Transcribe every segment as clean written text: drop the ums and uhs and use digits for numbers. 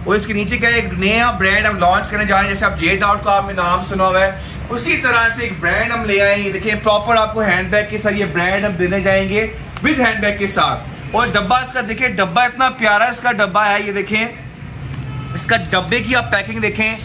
और इसके नीचे क्या है, एक नया ब्रांड हम लॉन्च करने जा रहे हैं। जैसे आप JDot का आपने नाम सुना हुआ है, उसी तरह से एक ब्रांड हम ले आए। ये देखें, प्रॉपर आपको हैंडबैग के साथ ये ब्रांड हम देने जाएंगे विद हैंडबैग के साथ। और डब्बा इसका देखें, डब्बा इतना प्यारा इसका डब्बा है। ये देखें, इसका डब्बे की आप पैकिंग देखें,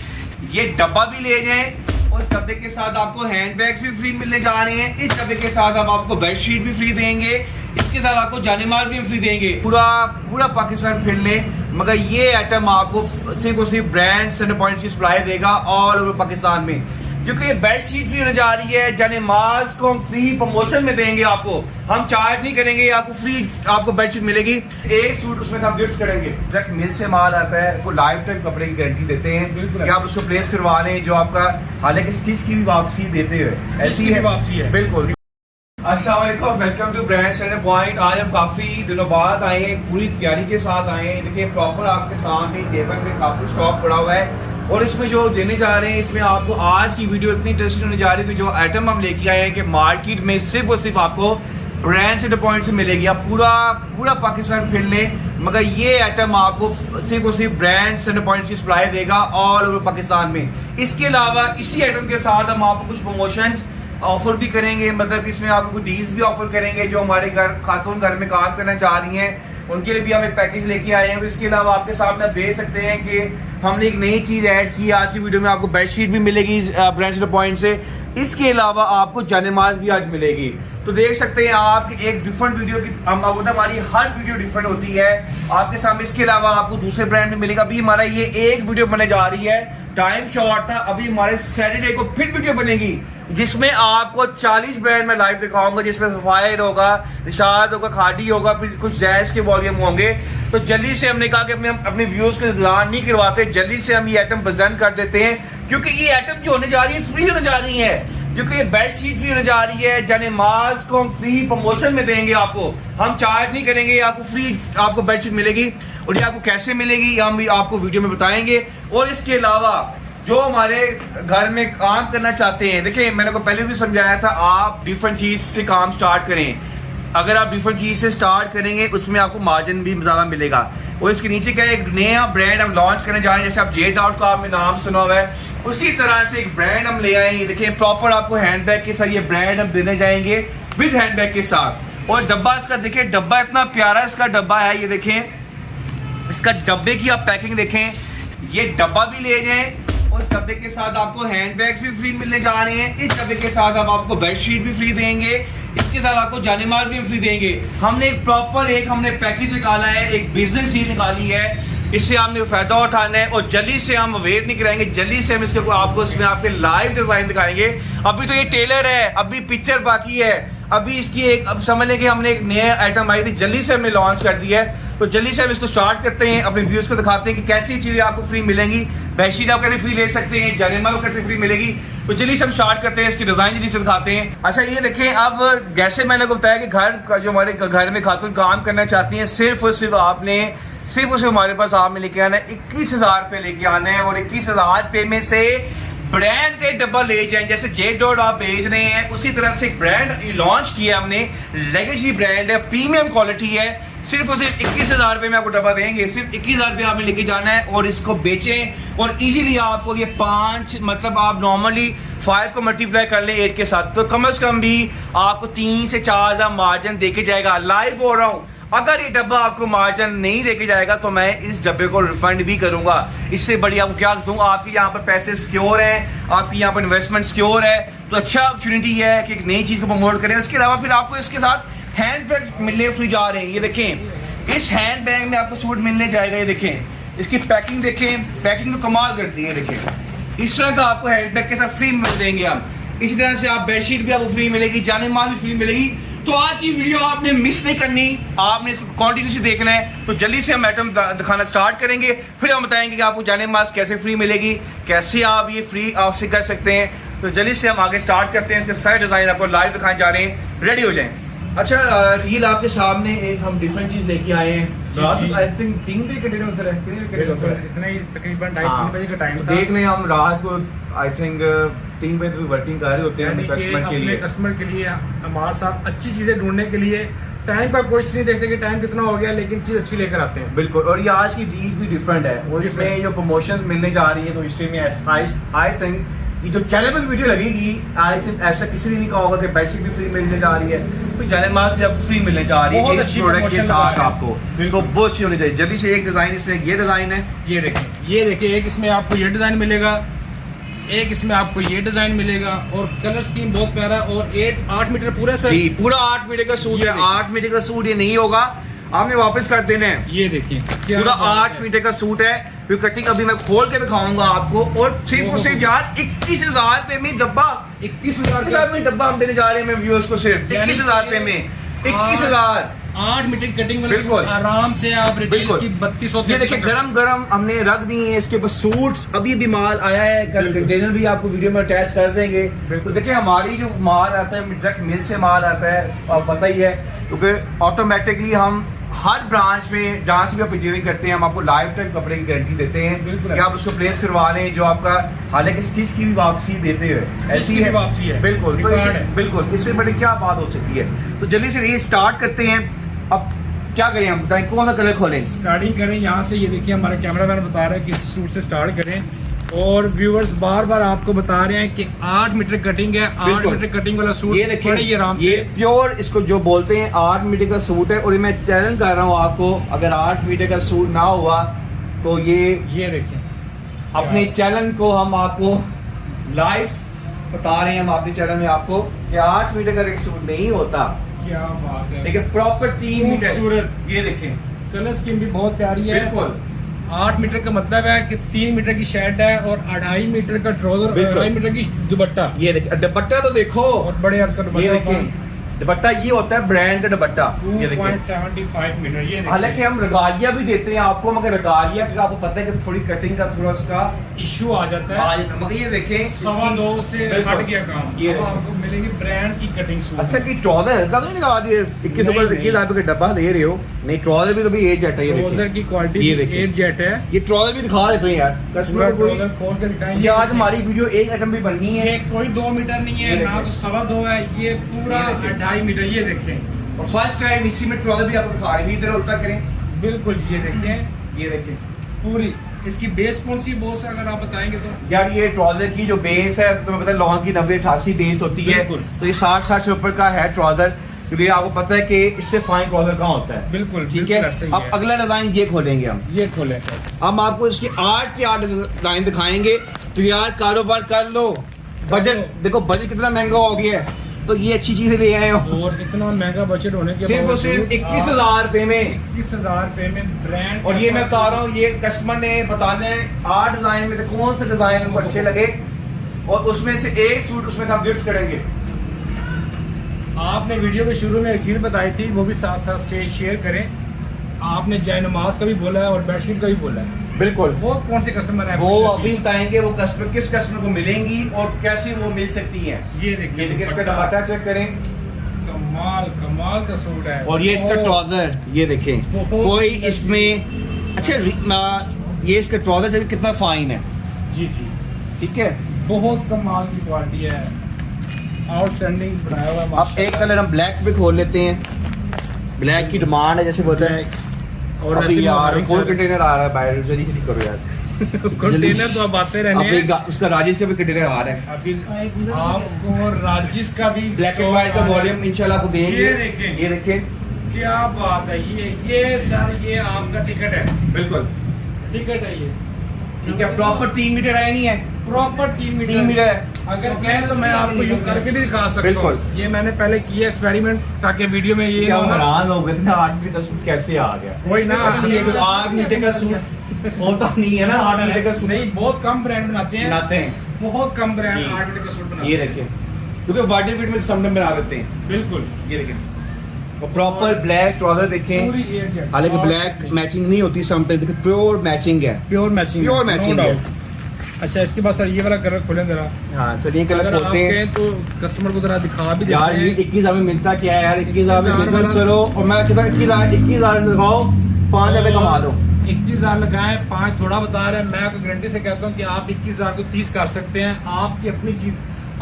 ये डब्बा भी ले जाएं और इस डब्बे के साथ आपको हैंडबैग्स भी फ्री मिलने जा रहे हैं। इस डब्बे के साथ हम आपको बेडशीट भी फ्री देंगे, इसके साथ आपको जानेमाज भी फ्री देंगे। पूरा पाकिस्तान फिर ले, मगर ये आइटम आपको सिर्फ और सिर्फ ब्रांड सेंटर पॉइंट की सप्लाई देगा ऑल ओवर पाकिस्तान में। क्योंकि ये बेडशीट फ्री होने जा रही है, जानेमाज को हम फ्री प्रमोशन में देंगे आपको, हम चार्ज नहीं करेंगे, आपको फ्री आपको बेडशीट मिलेगी। एक सूट उसमें हम गिफ्ट करेंगे। डायरेक्ट मिल से माल आता है, वो लाइफ टाइम कपड़े की गारंटी देते हैं कि आप उसको प्लेस करवा लें, जो आपका हालांकि स्टिच की भी वापसी देते हुए ऐसी है वापसी है। बिल्कुल। अस्सलाम वालेकुम, welcome to brand centre point. आज हम काफ़ी दिनों बाद आए हैं, पूरी तैयारी के साथ आए हैं। देखिए प्रॉपर आपके सामने टेबल पे काफ़ी स्टॉक पड़ा हुआ है और इसमें जो देने जा रहे हैं, इसमें आपको आज की वीडियो इतनी इंटरेस्टिंग होने जा रही है कि जो आइटम हम लेके आए हैं कि मार्केट में सिर्फ और सिर्फ आपको ब्रांड सेंटर पॉइंट से मिलेगी। आप पूरा पाकिस्तान फिर लें, मगर ये आइटम आपको सिर्फ और सिर्फ ब्रांड सेंटर पॉइंट की सप्लाई देगा ऑल ओवर पाकिस्तान में। इसके अलावा इसी आइटम के साथ हम आपको कुछ प्रमोशंस ऑफर भी करेंगे, मतलब इसमें आपको कुछ डील्स भी ऑफर करेंगे। जो हमारे खातून घर में काम करना चाह रही हैं उनके लिए भी हम एक पैकेज लेके आए हैं। और इसके अलावा आपके सामने आप देख सकते हैं कि हमने एक नई चीज़ ऐड की। आज की वीडियो में आपको बेडशीट भी मिलेगी ब्रांड सेंटर पॉइंट से, इसके अलावा आपको जानेमाज भी आज मिलेगी। तो देख सकते हैं आप एक डिफरेंट वीडियो की हम आपको, हमारी हर वीडियो डिफरेंट होती है आपके सामने। इसके अलावा आपको दूसरे ब्रांड में मिलेगा। अभी हमारा ये एक वीडियो बनने जा रही है, टाइम शॉर्ट था। अभी हमारे सैटरडे को फिर वीडियो बनेगी जिसमें आपको 40 ब्रांड में लाइव दिखाऊंगा, जिसमें सफायर होगा, रिशाद होगा, खादी होगा, फिर कुछ जैज के वॉल्यूम होंगे। तो जल्दी से हमने कहा कि अपने व्यूअर्स को इंतजार नहीं करवाते, जल्दी से हम ये आइटम प्रेजेंट कर देते हैं, क्योंकि ये आइटम जो होने जा रही है फ्री होने जा रही है। क्योंकि ये बेडशीट फ्री होने जा रही है, जानेमाज को हम फ्री प्रमोशन में देंगे आपको, हम चार्ज नहीं करेंगे, आपको फ्री आपको बेडशीट मिलेगी। और ये आपको कैसे मिलेगी हम भी आपको वीडियो में बताएंगे। और इसके अलावा जो हमारे घर में काम करना चाहते हैं, देखिए मैंने को पहले भी समझाया था, आप डिफरेंट चीज़ से काम स्टार्ट करें। अगर आप डिफरेंट चीज़ से स्टार्ट करेंगे उसमें आपको मार्जिन भी ज़्यादा मिलेगा। और इसके नीचे क्या है, एक नया ब्रांड हम लॉन्च करने जा रहे हैं। जैसे आप JDot का आपने नाम सुना हुआ है, उसी तरह से एक ब्रांड हम ले आए हैं। देखें प्रॉपर आपको हैंडबैग के साथ ये ब्रांड हम देने जाएंगे विद हैंडबैग के साथ। और डब्बा इसका देखिए, डब्बा इतना प्यारा इसका डब्बा है। ये देखें, इसका डब्बे की आप पैकिंग देखें, ये डब्बा भी ले जाएं और इस डब्बे के साथ आपको हैंडबैग्स भी फ्री मिलने जा रहे हैं। इस डब्बे के साथ हम आपको बेडशीट भी फ्री देंगे, इसके साथ आपको जानेमाज भी फ्री देंगे। हमने एक प्रॉपर हमने पैकेज निकाला है, एक बिजनेस डील निकाली है, इससे हमने फायदा उठाना है। और जल्दी से हम वेट नहीं कराएंगे, जल्दी से हम इसके आपको इसमें आपके लाइव डिजाइन दिखाएंगे। अभी तो ये टेलर है, अभी पिक्चर बाकी है, अभी इसकी एक अब समझ लें कि हमने एक नया आइटम आई थी, जल्दी से हमने लॉन्च कर दिया है। तो जल्दी से हम इसको स्टार्ट करते हैं, अपने व्यूअर्स को दिखाते हैं कि कैसी चीज़ें आपको फ्री मिलेंगी। बेडशीट आप कैसे फ्री ले सकते हैं, जानेमाज कैसे फ्री मिलेगी। तो जल्दी से हम स्टार्ट करते हैं, इसकी डिज़ाइन जल्दी से दिखाते हैं। अच्छा ये देखें, अब जैसे मैंने को बताया कि घर जो हमारे घर में खातून काम करना चाहती हैं, सिर्फ और सिर्फ आपने सिर्फ उसे हमारे पास आपने लेके आना है 21,000 रुपये लेके आना है। और 21,000 रुपये में से ब्रांड के डब्बा ले जाएं। जैसे JDot आप भेज रहे हैं, उसी तरह से एक ब्रांड लॉन्च किया हमने, लेगेसी ब्रांड है, प्रीमियम क्वालिटी है। सिर्फ और सिर्फ 21,000 रुपये में आपको डब्बा देंगे। सिर्फ 21,000 रुपये आपने लेके जाना है और इसको बेचें। और इजीली आपको ये 5 मतलब आप नॉर्मली 5 को मल्टीप्लाई कर लें 8 के साथ, तो कम से कम भी आपको 3 से 4,000 मार्जिन देके जाएगा। लाइव बोल रहा हूँ, अगर ये डब्बा आपको मार्जिन नहीं देके जाएगा तो मैं इस डब्बे को रिफंड भी करूंगा। इससे बड़ी आपको क्या दूँ, आपके यहाँ पर पैसे सिक्योर हैं, आपकी यहाँ पर इन्वेस्टमेंट सिक्योर है। तो अच्छा अपॉर्चुनिटी है कि एक नई चीज़ को प्रमोट करें। इसके अलावा फिर आपको इसके साथ हैंड बैग मिलने फ्री जा रहे हैं। ये देखें, इस हैंड बैग में आपको सूट मिलने जाएगा। ये देखें, इसकी पैकिंग देखें, पैकिंग तो कमाल करती है। देखें इस तरह का आपको हैंड बैग के साथ फ्री मिल देंगे हम। इसी तरह से आप बेडशीट भी आपको फ्री मिलेगी, जानेमाज भी फ्री मिलेगी। तो आज की वीडियो आपने मिस नहीं करनी, आपने इसको कंटिन्यूसली देखना है। तो जल्दी से हम आइटम दिखाना स्टार्ट करेंगे, फिर हम बताएंगे कि आपको जानेमाज कैसे फ्री मिलेगी, कैसे आप ये फ्री आपसे कर सकते हैं। तो जल्दी से हम आगे स्टार्ट करते हैं। इसके सारे डिज़ाइन आपको लाइव दिखाने जा रहे हैं, रेडी हो जाएं। अच्छा रील आपके सामने एक हम डिफरेंट चीज़ लेके आए हैं। आई थिंक 3 बजे का डेट होता है, इतना ही तकरीबन 2:30 बजे का टाइम था। देख लें, हम रात को आई थिंक 3 बजे तक वर्किंग कर रहे होते हैं कस्टमर के लिए। हमारे साथ अच्छी चीज़ें ढूंढने के लिए टाइम का कुछ नहीं देखते कि टाइम कितना हो गया, लेकिन चीज अच्छी लेकर आते हैं। बिल्कुल, और ये आज की डील भी डिफरेंट है और इसमें जो प्रमोशंस मिलने जा रही है तो इससे में आई थिंक ये जो चैनल पर वीडियो लगेगी, आई थिंक ऐसा किसी ने नहीं कहा होगा कि बेडशीट भी फ्री मिलने जा रही है, तो चैनल मार्क भी आपको फ्री मिलने जा रही है इस प्रोडक्ट के साथ आपको, तो बहुत अच्छी होनी चाहिए। जल्दी से एक डिजाइन, इसमें ये डिजाइन है, ये देखिए एक इसमें आपको ये डिजाइन मिलेगा, एक इसमें आपको ये डिजाइन मिलेगा, और कलर स्कीम बहुत प्यारा, और 8 मीटर पूरा सर जी, पूरा 8 मीटर का सूट है। 8 मीटर का सूट ये नहीं होगा, आपने वापस कर देना है। ये देखिए पूरा 8 मीटर का सूट है, फिर कटिंग अभी मैं खोल के दिखाऊंगा आपको, और सिर्फ और सिर्फ यार 21,000 रुपए में डब्बा, 21,000 में डब्बा हम देने जा रहे हैं मैं व्यूअर्स को, सिर्फ 21,000 रुपए में 21,000। 8 मीटर कटिंग वाला बिल्कुल। सूट आराम से आप रिटेल की 3200। ये देखिए गरम गरम हमने रख दिए हैं इसके ऊपर सूट्स, अभी भी माल आया है, कल कंटेनर भी आपको वीडियो में अटैच कर देंगे। तो देखिए हमारी जो माल आता है डायरेक्ट मिल से माल आता है, आपको पता ही है, क्योंकि ऑटोमेटिकली हम हर ब्रांच में जहाँ से भी आप परचेजिंग करते हैं हम आपको लाइफ टाइम कपड़े की गारंटी देते हैं कि आप उसको प्लेस करवा लें, जो आपका हालांकि स्टिच की भी वापसी देते हुए ऐसी है वापसी है, बिल्कुल, तो बिल्कुल इससे बड़ी क्या बात हो सकती है। तो जल्दी से ये स्टार्ट करते हैं। अब क्या करें हम बताएं, कौन सा कलर खोलें? स्टार्टिंग करें यहाँ से, ये देखिए हमारे कैमरामैन बता रहे हैं कि इस सूट से स्टार्ट करें, और व्यूअर्स बार बार आपको बता रहे हैं कि 8 मीटर कटिंग है, 8 मीटर कटिंग वाला सूट ये देखिए, ये आराम से, ये प्योर इसको जो बोलते हैं 8 मीटर का सूट है, और मैं चैलेंज कर रहा हूँ आपको, अगर 8 मीटर का सूट ना हुआ तो ये देखिए अपने चैनल को हम आपको लाइव बता रहे हैं, हम अपने चैनल में आपको कि 8 मीटर का एक सूट नहीं होता, क्या बात है, देखिए प्रॉपर 3 मीटर खूबसूरत। ये देखें कलर स्कीम भी बहुत प्यारी है। बिल्कुल 8 मीटर का मतलब है कि 3 मीटर की शर्ट है और 2.5 मीटर का ट्राउजर, 2.5 मीटर की दुपट्टा। ये देखिए दुपट्टा तो देखो, और बड़े अर्ज का ये दुपट्टा, देखिए दुपट्टा ये होता है ब्रांड का दुपट्टा, ये देखिए 2.75 मीटर। ये हालांकि हम रगालिया भी देते हैं आपको, मगर रगालिया का आपको पता है कि थोड़ी कटिंग का थोड़ा उसका इशू आ जाता है, मगर ये देखें 2.25 से हट गया काम, ये अब आपको मिलेगी ब्रांड की कटिंग सूट। अच्छा कि ट्राउजर हल्का तो नहीं लगा दिए, 21,000 रुपए का डब्बा दे रहे हो? नहीं, ट्राउजर भी तो भी एज जेट है, ये ट्राउजर की क्वालिटी ये देखिए एयर जेट है। ये ट्राउजर भी दिखा देते हैं यार कस्टमर को, ट्राउजर खोल के दिखाएंगे। ये आज हमारी वीडियो एक आइटम भी बननी है, ये कोई 2 मीटर नहीं है, ना तो 2.25 है, ये पूरा 2.5 मीटर। ये देखें, और फर्स्ट टाइम इसी में ट्राउजर भी आपको दिखा रहे हैं, इधर उल्टा करें, बिल्कुल ये देखें, ये देखें पूरी इसकी बेस कौन सी बॉस है अगर आप बताएंगे तो? यार ये ट्राउजर की जो बेस है तुम्हें पता है लॉन्ग की 90-88 बेस होती है, बिल्कुल। तो ये 60 से ऊपर का है ट्राउजर, क्योंकि आपको पता है कि इससे फाइन ट्राउजर कहाँ होता है। बिल्कुल ठीक है, अब अगला डिजाइन ये खोलेंगे हम, ये खोलें सर। हम आपको इसकी 8 के 8 डिजाइन दिखाएंगे, तो यार कारोबार कर लो, बजट देखो बजट कितना महंगा हो गया है, तो ये अच्छी चीजें ले आए हो, और इतना महंगा बजट होने के सिर्फ और सिर्फ 21,000 रुपए में, 21,000 रुपए में ब्रांड। और ये मैं बता रहा हूँ, ये कस्टमर ने बताने 8 डिजाइन में से कौन से डिजाइन उनको अच्छे लगे, और उसमें से एक सूट उसमें हम गिफ्ट करेंगे। आपने वीडियो के शुरू में एक चीज बताई थी, वो भी साथ साथ से शेयर करें। आपने जय नमाज का भी बोला है और बेडशीट का भी बोला है, बिल्कुल, वो कौन से कस्टमर है? वो अभी बताएंगे वो कस्टमर किस कस्टमर को मिलेंगी और कैसे वो मिल सकती हैं। ये देखिए, इसका दुपट्टा चेक करें, कमाल का सूट है, और ये इसका ट्राउजर ये देखें, कोई इसमें अच्छा ये इसका ट्राउजर चेक कितना फाइन है। जी जी, ठीक है, बहुत कमाल की क्वालिटी है, आउटस्टैंडिंग बनाया हुआ। अब एक कलर हम ब्लैक भी खोल लेते हैं, ब्लैक की डिमांड है जैसे बोलते हैं, और अभी यार कोई कंटेनर आ रहा है बाहर, जल्दी जल्दी करो यार, कंटेनर तो अब आते रहने हैं। उसका राजेश का भी कंटेनर आ रहा है, अभी आपको राजेश का भी ब्लैक एंड व्हाइट का वॉल्यूम इंशाल्लाह आपको देंगे। ये देखें क्या बात है, ये सर ये आपका टिकट है, बिल्कुल टिकट है ये, ठीक है, प्रॉपर 3 मीटर है, नहीं है प्रॉपर 3 मीटर है। अगर कहें तो मैं आपको यूं करके भी दिखा सकता हूँ, ये मैंने पहले किया एक्सपेरिमेंट, ताकि वीडियो में ये ना हो हैरान हो गए थे ना 8 मीटर सूट कैसे आ गया, वही ना, 8 मीटर का सूट होता नहीं है ना, 8 मीटर का सूट नहीं, बहुत कम ब्रांड बनाते हैं, बहुत कम ब्रांड 8 मीटर का सूट बनाते हैं। ये देखिए, क्योंकि वाटर फिट में समटाइम बना देते हैं, बिल्कुल, ये देखिए, और प्रॉपर ब्लैक ट्राउजर देखें, हालांकि ब्लैक मैचिंग नहीं होती समटाइम, देखिए प्योर मैचिंग है, प्योर मैचिंग है। अच्छा, इसके बाद सर ये वाला कलर खोलें जरा। हाँ चलिए कलर खोलते हैं, तो कस्टमर को जरा दिखा भी यार। ये 21,000 में मिलता क्या है यार, 21,000 में बिजनेस करो, और मैं कहता 21,000 लगाओ, 5 रुपए कमा लो। 21,000 लगाए, 5 थोड़ा बता रहे हैं, मैं आपको गारंटी से कहता हूँ कि आप 21,000 को 30 कर सकते हैं, आपकी अपनी चीज,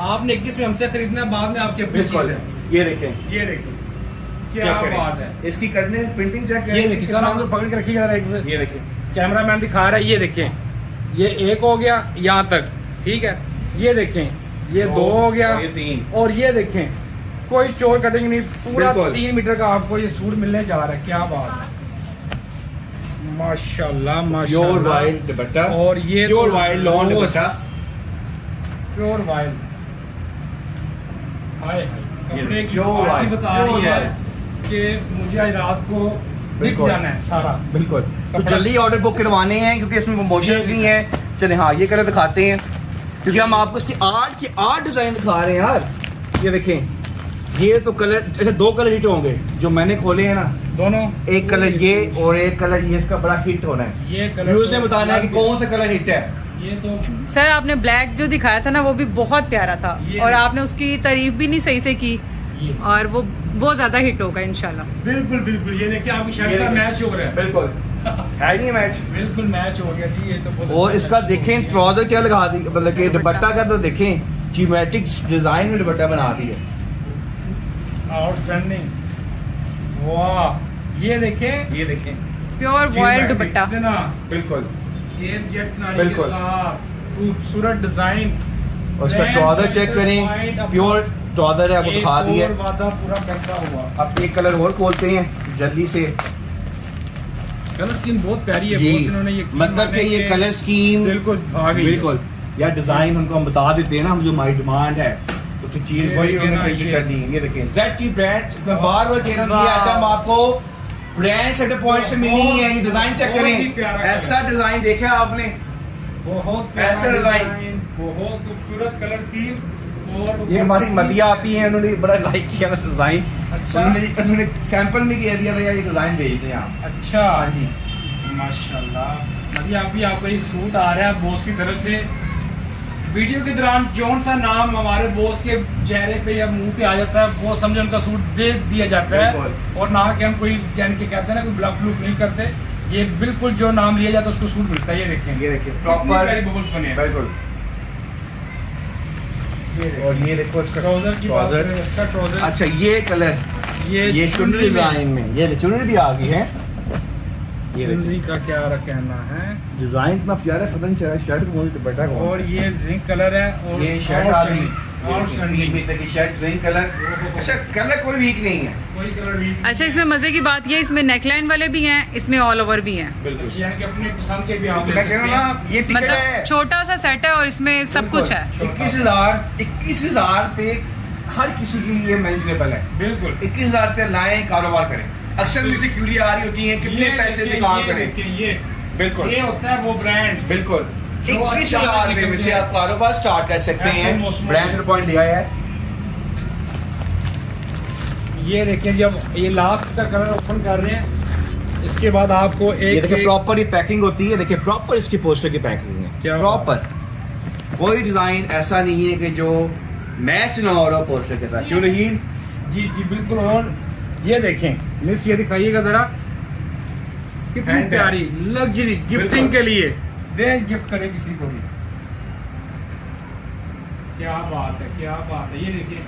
आपने 21 में हमसे खरीदना है, बाद में आपकी अपनी चीज है। ये देखें, ये देखिए, क्या चेक करें। बात है। इसकी करने प्रिंटिंग चेक ये देखिए सर, हम लोग पकड़ के रखिएगा जरा एक बार। ये देखिए कैमरामैन दिखा रहा है, ये देखें, ये एक हो गया यहाँ तक, ठीक है, ये देखें, ये दो हो गया, ये 3, और ये देखें कोई चोर कटिंग नहीं, पूरा बिल्कुल। 3 मीटर का आपको ये सूट मिलने जा रहा है। क्या बात है, माशाल्लाह प्योर माशाल्लाह। वाइल्ड दुपट्टा, और ये pure wild lawn dupatta, pure wild, हाय कपड़े की pure क्वालिटी white, बता रही pure है white। कि मुझे आज रात को बिक बिल्कुल। जाना है सारा। बिल्कुल। तो कपड़ा- जल्दी ऑर्डर बुक करवाने हैं क्योंकि इसमें प्रमोशंस नहीं है। चले हाँ ये कलर दिखाते हैं क्योंकि हम आपको इसकी 8 डिजाइन दिखा रहे हैं यार। ये देखें, ये तो कलर ऐसे 2 कलर हिट होंगे जो मैंने खोले हैं ना, दोनों, एक कलर ये और एक कलर ये, इसका बड़ा हिट होना है। ये कलर व्यूअर्स ने बताना है कि कौन सा कलर हिट है। ये तो सर आपने ब्लैक जो दिखाया था ना वो भी बहुत प्यारा था, ये- और आपने उसकी तारीफ भी नहीं सही से की, ये और वो बहुत ज्यादा हिट होगा इंशाल्लाह। बिल्कुल बिल्कुल, ये देखिए आपकी शर्ट ये का देखिए। मैच हो रहा है, बिल्कुल है नहीं मैच। बिल्कुल मैच हो गया जी। ये तो बहुत और अच्छा इसका मैच हो देखें गया। ट्राउजर क्या लगा दी, मतलब कि दुपट्टा का तो देखें जियोमेट्रिक डिजाइन में दुपट्टा बना दी है। आउटस्टैंडिंग, वाह, ये देखें, ये देखें प्योर वॉयल दुपट्टा, कितना बिल्कुल। ये जेट नारी के बिल्कुल। साथ खूबसूरत डिजाइन, और उसका ट्राउजर चेक करें, प्योर ट्राउजर है, आपको दिखा दिया है। वादा पूरा करता हुआ। अब एक कलर और खोलते हैं जल्दी से कलर स्कीम बहुत प्यारी है, जी। बहुत इन्होंने ये मतलब कि ये कलर स्कीम बिल्कुल आ गई है। बिल्कुल यार, डिजाइन उनको हम बता देते हैं ना, हम जो हमारी डिमांड है तो फिर चीज ये वही देखिए उन्होंने ना, सही ये- कर दी है। ये देखिए ZT ब्रांड, मैं बार बार कह रहा हूँ ये वाह। आइटम आपको ब्रांड सेट पॉइंट से मिलनी ही है। ये डिजाइन चेक बहुत ही करें, प्यारा ऐसा डिजाइन देखा आपने, बहुत ऐसा प्यारा डिजाइन। डिजाइन, बहुत खूबसूरत कलर स्कीम। और ये हमारी मदिया आपी है, उन्होंने बड़ा लाइक किया था डिजाइन। अच्छा। उन्होंने सैंपल में कह दिया था यार ये डिजाइन भेज दें आप। अच्छा हाँ जी, माशाल्लाह। अभी आप भी आपका ये सूट आ रहा है बॉस की तरफ से। वीडियो के दौरान जौन सा नाम हमारे बॉस के चेहरे पे या मुंह पे आ जाता है वो समझे उनका सूट दे दिया जाता है, बिल्कुल। और ना कि हम कोई यानी कि कहते हैं ना कोई ब्लफ ब्लूफ नहीं करते। ये बिल्कुल जो नाम लिया जाता है उसको सूट मिलता है। ये देखें, ये देखिए प्रॉपर प्रॉपर बबल्स बने हैं। बिल्कुल। और ये देखो इसका ट्राउजर की बात ट्राउजर। करें, अच्छा ट्राउजर। अच्छा ये कलर, ये चुनरी डिजाइन में, ये चुनरी भी आ गई है। ये देखिए चुनरी का क्या कहना है। डिजाइन इतना प्यारा है, पता नहीं चल रहा शर्ट को मुझे दुपट्टा कौन और सा है। ये जिंक कलर है, और ये शर्ट आ गई, आउटस्टैंडिंग, 3 मीटर की शर्ट, ग्रीन कलर। अच्छा कलर कोई वीक नहीं है। कोई कलर भी अच्छा इसमें मजे की बात ये है, इसमें नेकलाइन वाले भी हैं, इसमें ऑल ओवर भी हैं, बिल्कुल। यानी कि अपने पसंद के भी आप ले मैं कह सकते रहा हूँ हैं। ना, ये टिकट है मतलब छोटा सा सेट है और इसमें सब कुछ है। 21,000 पे हर किसी के लिए मैनेजेबल है। बिल्कुल। 21,000 पे लाएं, कारोबार करें। अक्सर मुझे क्यूरी आ रही होती है कितने ये पैसे से देखिए, काम ये करें। देखिए, ये बिल्कुल ये होता है वो ब्रांड। बिल्कुल। जो 21,000 रुपए में से आप कारोबार स्टार्ट कर सकते ऐसे हैं। मौसमों ब्रांड में। पॉइंट दिया है। ये देखिए, जब ये लास्ट का कलर ओपन कर रहे हैं इसके बाद आपको ये एक देखिए प्रॉपर ये पैकिंग होती है। देखिए प्रॉपर इसकी पोस्टर की पैकिंग है, क्या प्रॉपर। कोई डिजाइन ऐसा नहीं है कि जो मैच ना हो रहा पोस्टर के साथ, क्यों नहीं? जी जी बिल्कुल। और ये देखें मिस, ये दिखाइएगा जरा कितनी Handbags। प्यारी लग्जरी गिफ्टिंग बिल्कुल। के लिए दे, गिफ्ट करें किसी को भी। क्या बात है, क्या बात है। ये देखिए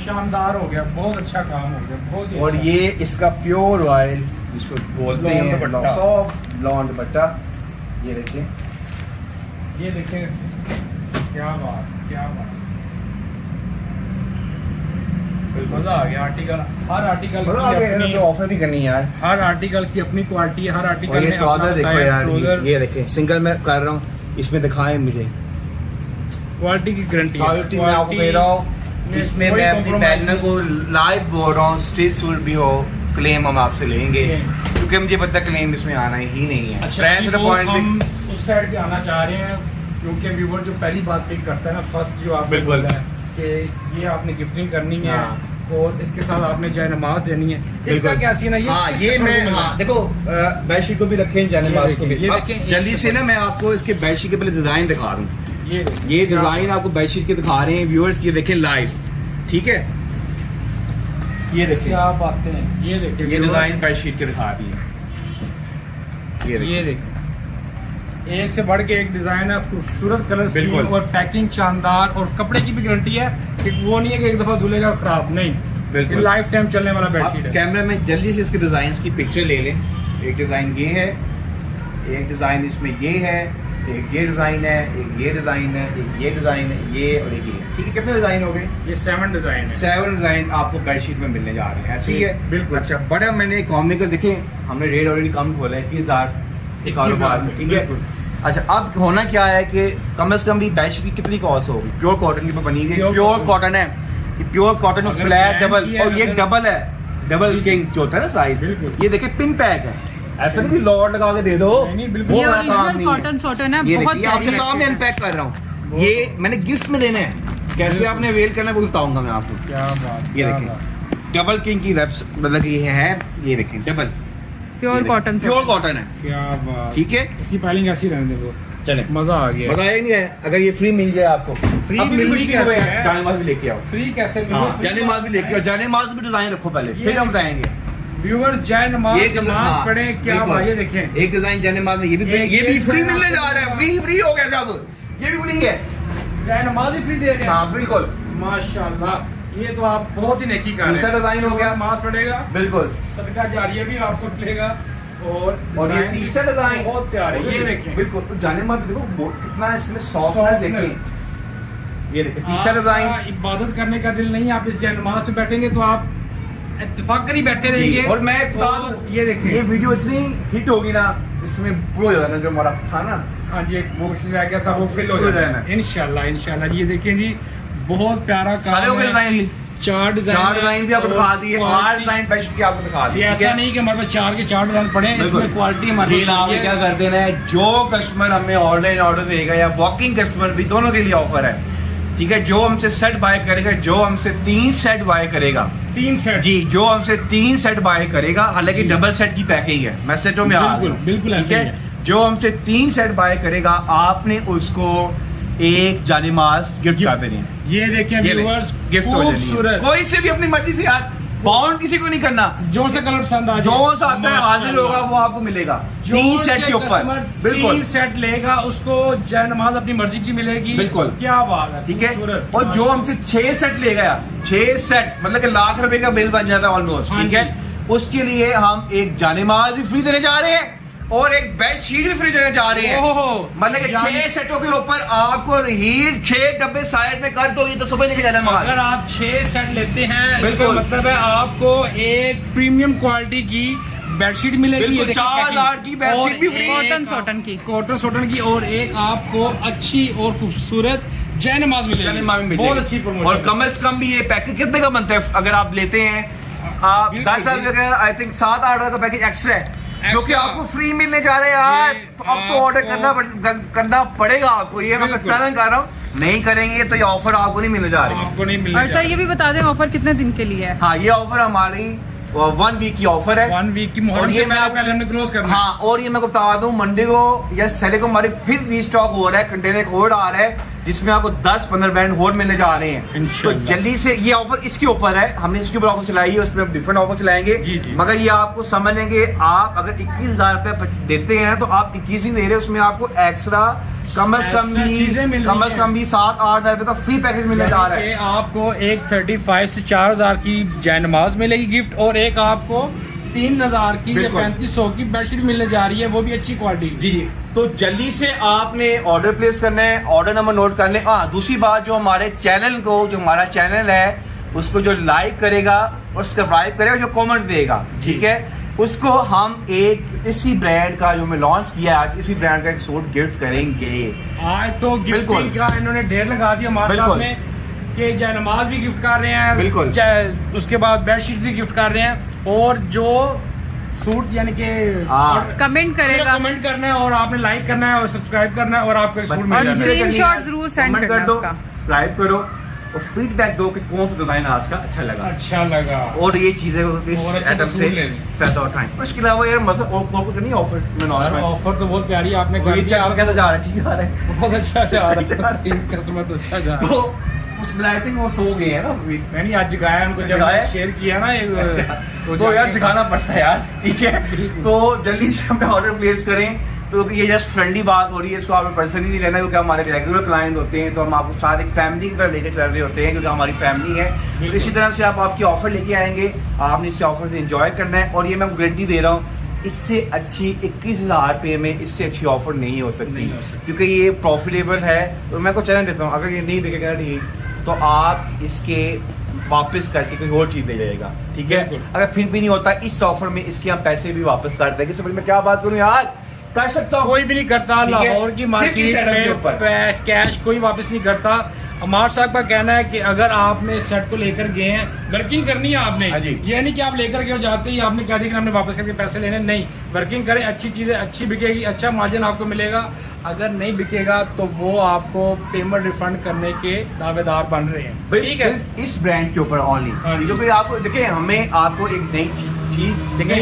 शानदार हो गया, बहुत अच्छा काम हो गया, बहुत ही और अच्छा। ये इसका प्योर ऑयल जिसको बोलते Blonde हैं, दुपट्टा। सॉफ्ट ब्लॉन्ड दुपट्टा। ये देखिए ये देखें, क्या बात, क्या बात। मजा आ गया। आर्टिकल, हर आर्टिकल बड़ा की आगे अपनी, तो ऑफर भी करनी है यार। हर आर्टिकल की अपनी क्वालिटी है, हर और आर्टिकल ये में ट्राउजर अपना देखो बताया यार, ट्राउजर। ये देखें सिंगल मैं कर रहा हूँ, इसमें दिखाएं मुझे क्वालिटी की गारंटी है। क्वालिटी मैं आपको दे रहा हूँ। इसमें कोई मैं अपनी compromise पैजनर को लाइव बोल रहा हूँ, स्ट्रीट सूट भी हो क्लेम हम आपसे लेंगे, क्योंकि मुझे पता क्लेम इसमें आना ही नहीं है। अच्छा Brand व्यूअर्स, point हम भी- उस साइड पे आना चाह रहे हैं क्योंकि व्यूवर जो पहली बात पिक करता है ना, फर्स्ट जो आप बिल्कुल। बोला है कि ये आपने गिफ्टिंग करनी है हाँ। और इसके साथ आपने जाए नमाज देनी है। इसका क्या सीन है? हाँ किस ये किस्म मैं को मिला? हाँ देखो बेडशीट को भी रखें, जानबाज को भी। ये अब देखें, जल्दी ये से ना मैं आपको इसके बेडशीट के पहले डिजाइन दिखा दूँ। ये देखिए, ये डिजाइन आपको बेडशीट के दिखा रहे हैं व्यूअर्स, ये देखें लाइव, ठीक है। ये देखिए क्या बातें हैं। ये देखिए ये viewers, डिजाइन बेडशीट के दिखा दी है। ये देखिए एक से बढ़ के एक डिजाइन है, खूबसूरत कलर स्कीम बिल्कुल। और पैकिंग शानदार, और कपड़े की भी गारंटी है कि वो नहीं है कि एक दफा धुलेगा खराब नहीं। बिल्कुल। लाइफ टाइम चलने वाला आप बेडशीट है। कैमरा में जल्दी से इसके डिजाइन की पिक्चर ले लें। एक डिजाइन ये है, एक डिजाइन इसमें ये है, एक ये डिजाइन है, एक ये डिजाइन है, एक ये डिजाइन है, ये और एक ये। ठीक है, कितने डिजाइन हो गए? ये 7 डिजाइन है। 7 डिजाइन आपको बेडशीट में मिलने जा रहे हैं। ऐसी जी, है बिल्कुल। अच्छा, बड़ा मैंने इकोनॉमिकल देखे, हमने रेट ऑलरेडी कम खोला है 21,000 एक कारोबार में। ठीक है, बिल्कुल। अच्छा अब होना क्या है कि कम से कम भी बेडशीट की कितनी कॉस्ट होगी? प्योर कॉटन की बनी हुई है, Pure प्योर cotton। कॉटन है, ये प्योर कॉटन अगर फ्लैट brand डबल, की है, और ये अगर- डबल है, डबल किंग जो होता है ना साइज। बिल्कुल। ये देखिए पिन पैक है, ऐसा नहीं कि लॉट लगा के दे दो। नहीं, बिल्कुल। वो ये वाला काम ओरिजिनल नहीं है। कॉटन सॉटन है, ये बहुत देखिए आपके प्यारी सामने bedsheet है। अनपैक कर रहा हूँ। ये मैंने गिफ्ट में देने हैं, कैसे आपने अवेल करना है वो बताऊंगा मैं आपको। क्या बात, ये क्या देखें बात। डबल किंग की रेप्स, मतलब ये है, ये देखें double pure cotton pure cotton है। क्या बात। ठीक है, इसकी फाइलिंग ऐसी रहने दे, वो चले मजा आ गया। बताया ही नहीं है। अगर ये फ्री मिल जाए आपको, फ्री अभी भी मिलनी कुछ नहीं कैसे हुआ है? जाने माज भी लेके आओ। फ्री कैसे हाँ, मिले? जाने माज भी लेके आओ, जाने माज भी डिजाइन रखो पहले, ये फिर हम बताएंगे। व्यूअर्स जय नमाज ये नमाज हाँ, पढ़े, क्या देखो, भाई ये देखें। एक डिजाइन जाने माज में ये भी फ्री मिलने जा रहा है। फ्री फ्री हो गया सब, ये भी फ्री है। जय नमाज भी फ्री दे रहे हैं। हाँ बिल्कुल, माशाल्लाह, ये तो आप बहुत ही नेकी कर रहे हैं। दूसरा डिजाइन हो गया। नमाज पढ़ेगा, बिल्कुल। सदका जारिया भी आपको मिलेगा। और और ये डिजाइन तीसरा डिजाइन बहुत प्यारे, ये देखें। बिल्कुल, तो जाने माज देखो कितना इसमें सॉफ्टनेस देखें। ये देखिए तीसरा डिजाइन। आपका इबादत करने का दिल नहीं, आप इस जय नमाज पे बैठेंगे तो आप इत्तेफाक कर ही बैठे रहेंगे। और मैं बता और दूं, ये देखें, ये वीडियो इतनी हिट होगी ना, इसमें प्रो हो जाना जो हमारा था ना। हाँ जी, एक क्वेश्चन रह गया था, वो फिल हो fill हो जाना जाना। है इंशाल्लाह इंशाल्लाह। ये देखें जी, बहुत प्यारा सारे हो काम गए है। डिजाइन, 4 डिजाइन भी आपको दिखा दिए, 8 डिजाइन बेस्ट की आपको दिखा दिए। ये ऐसा नहीं कि हमारे पास 4 के 4 डिजाइन पड़े हैं, बिल्कुल। इसमें क्वालिटी हमारी ये आपने क्या कर देना है, जो कस्टमर हमें ऑनलाइन ऑर्डर देगा या वॉकिंग कस्टमर भी, दोनों के लिए ऑफर है। ठीक है, जो हमसे सेट बाय करेगा, जो हमसे 3 सेट बाय करेगा, 3 सेट जी जो हमसे 3 सेट बाय करेगा, हालांकि जी। डबल सेट की पैकिंग है, मैं सेटों में आ रहा हूं। बिल्कुल, बिल्कुल ठीक ऐसे ही है, है। जो हमसे 3 सेट बाय करेगा, आपने उसको एक जानेमाज गिफ्ट कर देनी है। ये देखें ये ले, व्यूअर्स, गिफ्ट हो जानी है। खूबसूरत, कोई से भी अपनी मर्जी से यार, बाउंड किसी को नहीं करना, जो से कलर पसंद आ जाए, जो सा आता है हाजिर होगा वो आपको मिलेगा। 3 सेट के ऊपर, 3 बिल्कुल सेट लेगा, उसको जय नमाज अपनी मर्जी की मिलेगी। बिल्कुल। क्या बात है, ठीक है। खूबसूरत। और जो हमसे 6 सेट लेगा यार, 6 सेट मतलब कि लाख रुपए का बिल बन जाता है ऑलमोस्ट। हाँ ठीक है, उसके लिए हम एक जानेमाज भी फ्री देने जा रहे हैं और एक बेड शीट भी फ्री देने जा रहे हैं। ओहो, मतलब कि 6 सेटों के ऊपर आपको हील 6 डब्बे साइड में कर दो, ये तो सुबह लेके जाना माल। अगर आप 6 सेट लेते हैं, इसका बिल्कुल। मतलब है आपको एक प्रीमियम क्वालिटी की बेडशीट मिलेगी। बिल्कुल, ये देखिए 4,000 की बेडशीट भी फ्री। कॉटन सॉटन की। कॉटन सॉटन की, और एक आपको अच्छी और खूबसूरत जय नमाज मिलेगी। जानेमाज में बहुत मिलेगी। अच्छी प्रमोशन। और कम से कम भी ये पैकेज कितने का बनता है अगर आप लेते हैं, आप बिल्कुल, 10,000 की जगह आई थिंक 7-8 का पैकेज एक्स्ट्रा है, जो कि Extra। आपको फ्री मिलने जा रहे हैं यार। ये तो अब तो ऑर्डर करना पड़ेगा आपको, ये मैं बिल्कुल। चैलेंज कर रहा हूँ। नहीं करेंगे तो ये ऑफर आपको नहीं मिलने जा रही। आपको नहीं मिलने और सर ये भी बता दें ऑफर कितने दिन के लिए है? हाँ, ये ऑफर हमारी 1 वीक की ऑफर है। 1 वीक की और मुहर्रम ये से मैं पहले आपको- पहले हमने क्लोज करना है। हाँ, और ये मैं को बता दूं, मंडे को या सैटरडे को हमारे फिर रीस्टॉक हो रहा है, कंटेनर कोड आ रहा है जिसमें आपको 10-15 ब्रांड और मिलने जा रहे हैं। तो इंशाल्लाह। जल्दी से, ये ऑफर इसके ऊपर है, हमने इसके ऊपर ऑफर चलाई है, उसमें हम डिफरेंट ऑफर चलाएंगे। जी, जी। मगर ये आपको समझ लेंगे, आप अगर 21,000 रुपए देते हैं तो आप 21 ही दे रहे हैं, उसमें आपको एक्स्ट्रा कम से कम Extra चीजें मिल भी रही हैं। 7-8 हज़ार रुपए का फ्री पैकेज मिलने जा रहा यानी है। कि आपको एक 35 से 4,000 की जय नमाज मिलेगी गिफ्ट, और एक आपको 3,000 की या बिल्कुल। 3500 की बेडशीट मिलने जा रही है, वो भी अच्छी क्वालिटी। जी जी, तो जल्दी से आपने ऑर्डर प्लेस करना है, ऑर्डर नंबर नोट कर लें। हाँ, दूसरी बात, जो हमारे चैनल को, जो हमारा चैनल है उसको जो लाइक करेगा और सब्सक्राइब करेगा, जो कमेंट देगा, ठीक है, उसको हम एक इसी ब्रांड का जो मैं लॉन्च किया है, इसी ब्रांड का एक सूट गिफ्ट करेंगे। आज तो बिल्कुल। गिफ्टिंग का इन्होंने ढेर लगा दिया हमारे साथ बिल्कुल। में, कि जय नमाज भी गिफ्ट कर रहे हैं, बिल्कुल। उसके बाद बेडशीट भी गिफ्ट कर रहे हैं, और जो सूट यानी कि हाँ। कमेंट करेगा कमेंट करना है, और आपने लाइक करना है और सब्सक्राइब करना है, और आपको एक सूट मिल और जाना है। screenshot जरूर send Comment करना कर दो, उसका। सब्सक्राइब करो और फीडबैक दो कि कौन सा डिजाइन आज का अच्छा लगा अच्छा लगा। और ये चीजें इस और अच्छा आइटम सूट से ले लें। फायदा उठाएं। उसके अलावा यार मतलब और करनी ऑफर में नॉन में ऑफर तो बहुत प्यारी आपने कर कोई दिया, कैसा कैसा जा रहा है, ठीक जा रहा है। बहुत अच्छा जा सही जा रहा रहा है, कस्टमर तो अच्छा जा रहा है। तो उस आई थिंक वो सो गए हैं ना अभी। मैंने आज जगाया उनको, जब जगाया? शेयर किया ना ये अच्छा, तो यार जगाना पड़ता है यार, ठीक है। तो जल्दी से अपने ऑर्डर प्लेस करें तो ये जस्ट फ्रेंडली बात हो रही है, इसको आपने पर्सनली नहीं लेना क्योंकि हमारे रेगुलर क्लाइंट होते हैं, तो हम आपको साथ एक फैमिली की तरह लेके चल रहे होते हैं क्योंकि हमारी फैमिली है। तो इसी तरह से आप आपकी ऑफर लेके आएंगे, आपने इससे ऑफर से एंजॉय करना है, और ये मैं गारंटी दे रहा हूँ इससे अच्छी 21,000 रुपये में इससे अच्छी ऑफर नहीं हो सकती, क्योंकि ये प्रॉफिटेबल है। तो मैं को चैलेंज देता हूँ, अगर ये नहीं बिकेगा ठीक तो आप इसके वापस करके कोई और चीज़ ले जाएगा, ठीक है। अगर फिर भी नहीं होता इस ऑफर में इसके हम पैसे भी वापस कर देंगे। समझ में क्या बात करूँ यार, कर सकता हूँ, कोई भी नहीं करता। लाहौर की मार्केट में कैश कोई वापस नहीं करता। अमार साहब का कहना है कि अगर आपने इस सेट को लेकर गए हैं, वर्किंग करनी है आपने, ये नहीं कि आप लेकर के जाते ही आपने कह दिया कि हमने वापस करके पैसे लेने, नहीं, वर्किंग करें, अच्छी चीजें अच्छी बिकेगी, अच्छा मार्जिन आपको मिलेगा। अगर नहीं बिकेगा तो वो आपको पेमेंट रिफंड करने के दावेदार बन रहे हैं, ठीक है। इस ब्रांड के ऊपर ऑनली, क्योंकि आपको देखिए हमें आपको एक नई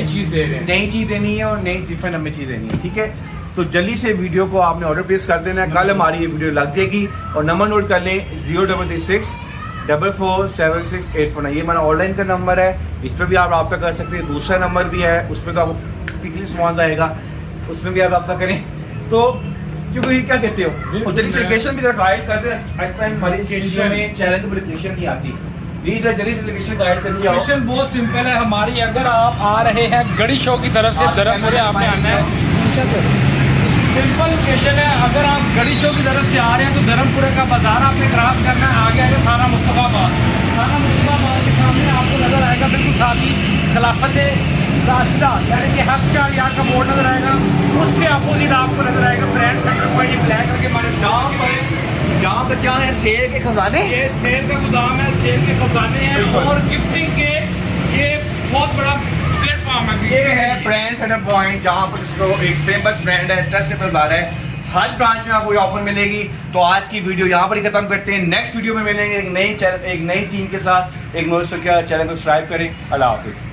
चीज दे रहे हैं, नई चीज देनी है और नई डिफरेंट हमें चीज देनी है, ठीक है। तो जल्दी से वीडियो को आपने ऑर्डर प्लेस कर देना है, कल हमारी ये वीडियो लग जाएगी। और नंबर नोट कर लें 0336 4476 ये हमारा ऑनलाइन का नंबर है, इस पर भी आप रब्ता कर सकते हैं। दूसरा नंबर भी है, उसमें तो आपको वीकली रिस्पॉन्स आएगा, उसमें भी आप रब्ता करें। तो क्योंकि क्या कहते हो, और जल्दी से लोकेशन भी गाइड कर दें, हमारी चैनल पर लोकेशन नहीं आती, प्लीज जल्दी से लोकेशन गाइड करनी है। लोकेशन बहुत सिंपल है हमारी। अगर आप आ रहे हैं गढ़ी शो की तरफ से धर्मपुरे आपने आना है, सिंपल लोकेशन है। अगर आप गढ़ी शो की तरफ से आ रहे हैं तो धर्मपुरे का बाजार आपने क्रॉस करना है, आगे आगे थाना मुस्तफाबाद, थाना मुस्तफाबाद के सामने आपको नजर आएगा बिल्कुल साथ ही खिलाफत राशिदा यानी कि हक 4 यार्ड का बोर्ड नजर आएगा, उसके अपोजिट आपको नजर आएगा ब्रांड सेंटर पॉइंट, ये ब्लैक करके हमारे जहाँ पर क्या है, सेल के खजाने, ये सेल का गोदाम है, सेल के खजाने हैं और गिफ्टिंग के ये बहुत बड़ा प्लेटफॉर्म है। ये है ब्रांड सेंटर पॉइंट, जहाँ पर इसको एक फेमस ब्रांड है, ट्रस्टेबल ब्रांड है, हर ब्रांच में आपको ऑफर मिलेगी। तो आज की वीडियो यहाँ पर ही खत्म करते हैं, नेक्स्ट वीडियो में मिलेंगे एक नई चैनल, एक नई टीम के साथ। एक नोट चैनल को सब्सक्राइब करें। अल्लाह हाफिज़।